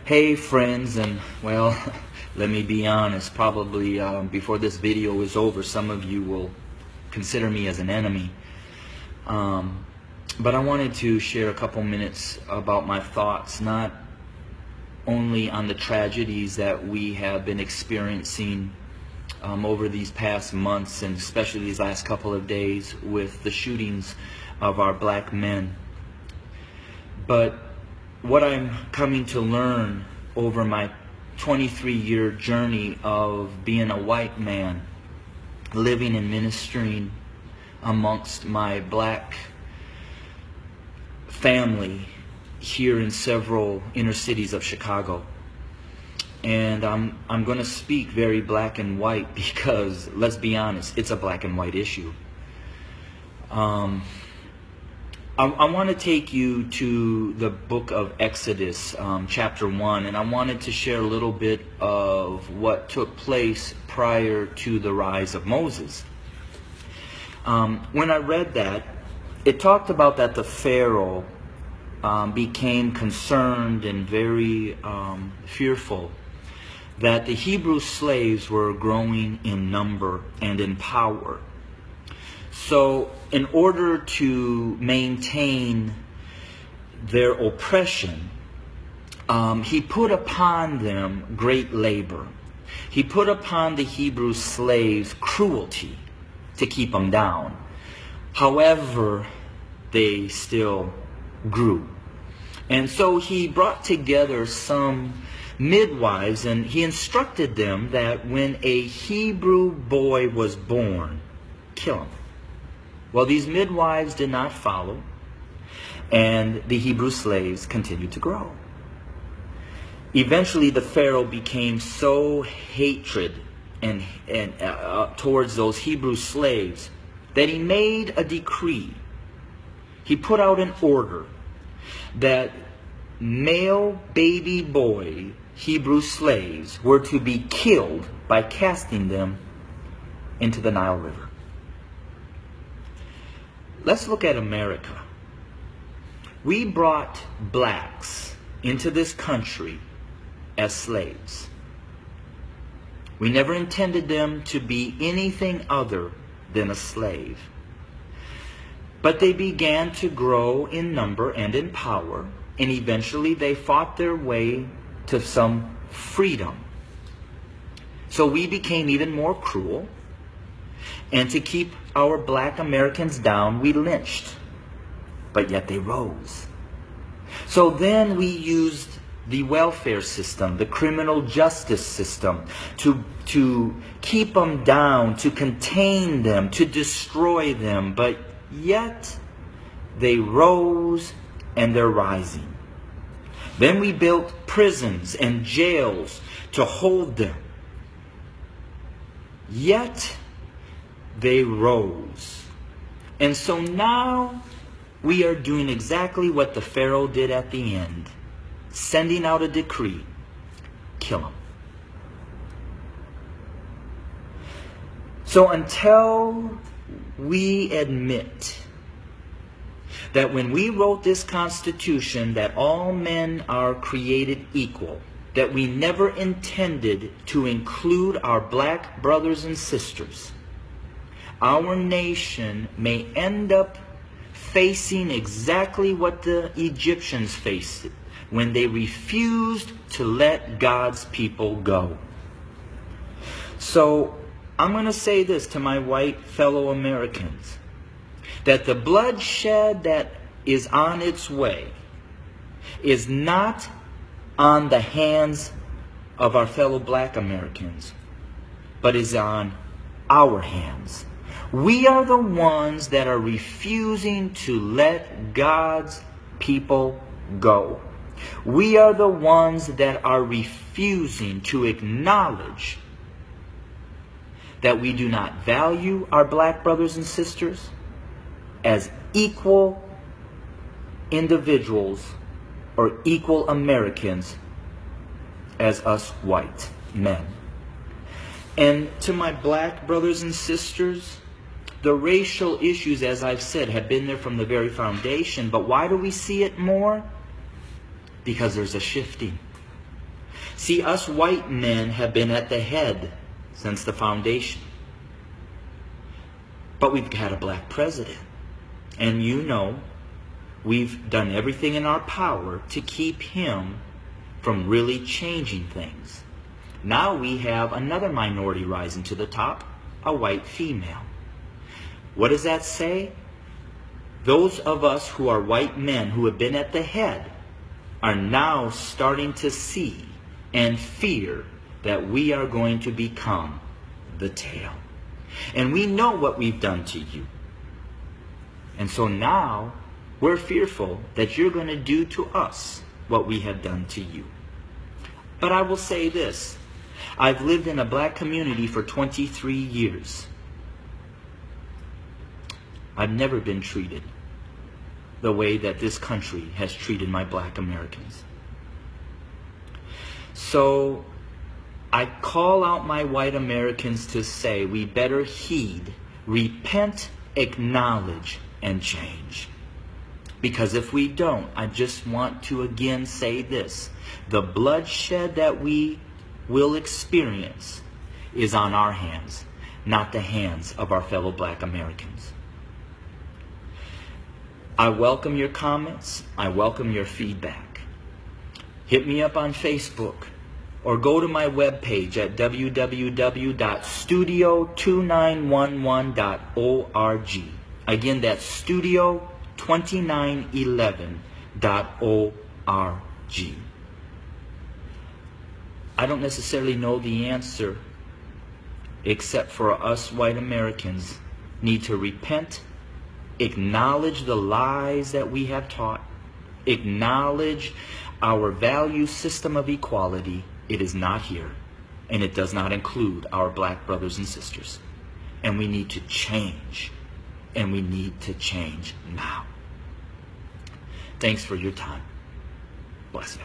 Hey friends, and well, let me be honest, probably before this video is over, some of you will consider me as an enemy. But I wanted to share a couple minutes about my thoughts, not only on the tragedies that we have been experiencing over these past months, and especially these last couple of days with the shootings of our black men, but what I'm coming to learn over my 23-year journey of being a white man, living and ministering amongst my black family here in several inner cities of Chicago. And I'm going to speak very black and white because, let's be honest, it's a black and white issue. I want to take you to the book of Exodus, chapter 1, and I wanted to share a little bit of what took place prior to the rise of Moses. When I read that, it talked about that the Pharaoh became concerned and very fearful that the Hebrew slaves were growing in number and in power. So in order to maintain their oppression, he put upon them great labor. He put upon the Hebrew slaves cruelty to keep them down. However, they still grew. And so he brought together some midwives, and he instructed them that when a Hebrew boy was born, kill him. Well, these midwives did not follow, and the Hebrew slaves continued to grow. Eventually, the Pharaoh became so hatred and towards those Hebrew slaves that he made a decree. He put out an order that male baby boy Hebrew slaves were to be killed by casting them into the Nile River. Let's look at America. We brought blacks into this country as slaves. We never intended them to be anything other than a slave. But they began to grow in number and in power, and eventually they fought their way to some freedom. So we became even more cruel. And to keep our black Americans down, we lynched. But yet they rose. So then we used the welfare system, the criminal justice system, to keep them down, to contain them, to destroy them. But yet they rose, and they're rising. Then we built prisons and jails to hold them. Yet they rose. And so now we are doing exactly what the Pharaoh did at the end, sending out a decree: kill them. So until we admit that when we wrote this Constitution that all men are created equal, that we never intended to include our black brothers and sisters, our nation may end up facing exactly what the Egyptians faced when they refused to let God's people go. So I'm going to say this to my white fellow Americans, that the bloodshed that is on its way is not on the hands of our fellow black Americans, but is on our hands. We are the ones that are refusing to let God's people go. We are the ones that are refusing to acknowledge that we do not value our black brothers and sisters as equal individuals or equal Americans as us white men. And to my black brothers and sisters, the racial issues, as I've said, have been there from the very foundation. But why do we see it more? Because there's a shifting. See, us white men have been at the head since the foundation. But we've had a black president. And you know, we've done everything in our power to keep him from really changing things. Now we have another minority rising to the top, a white female. What does that say? Those of us who are white men who have been at the head are now starting to see and fear that we are going to become the tail. And we know what we've done to you. And so now we're fearful that you're going to do to us what we have done to you. But I will say this. I've lived in a black community for 23 years. I've never been treated the way that this country has treated my black Americans. So I call out my white Americans to say we better heed, repent, acknowledge, and change. Because if we don't, I just want to again say this. The bloodshed that we will experience is on our hands, not the hands of our fellow black Americans. I welcome your comments. I welcome your feedback. Hit me up on Facebook or go to my webpage at www.studio2911.org. Again, that's studio2911.org. I don't necessarily know the answer, except for us white Americans need to repent, acknowledge the lies that we have taught, acknowledge our value system of equality. It is not here, and it does not include our black brothers and sisters. And we need to change, and we need to change now. Thanks for your time. Bless you.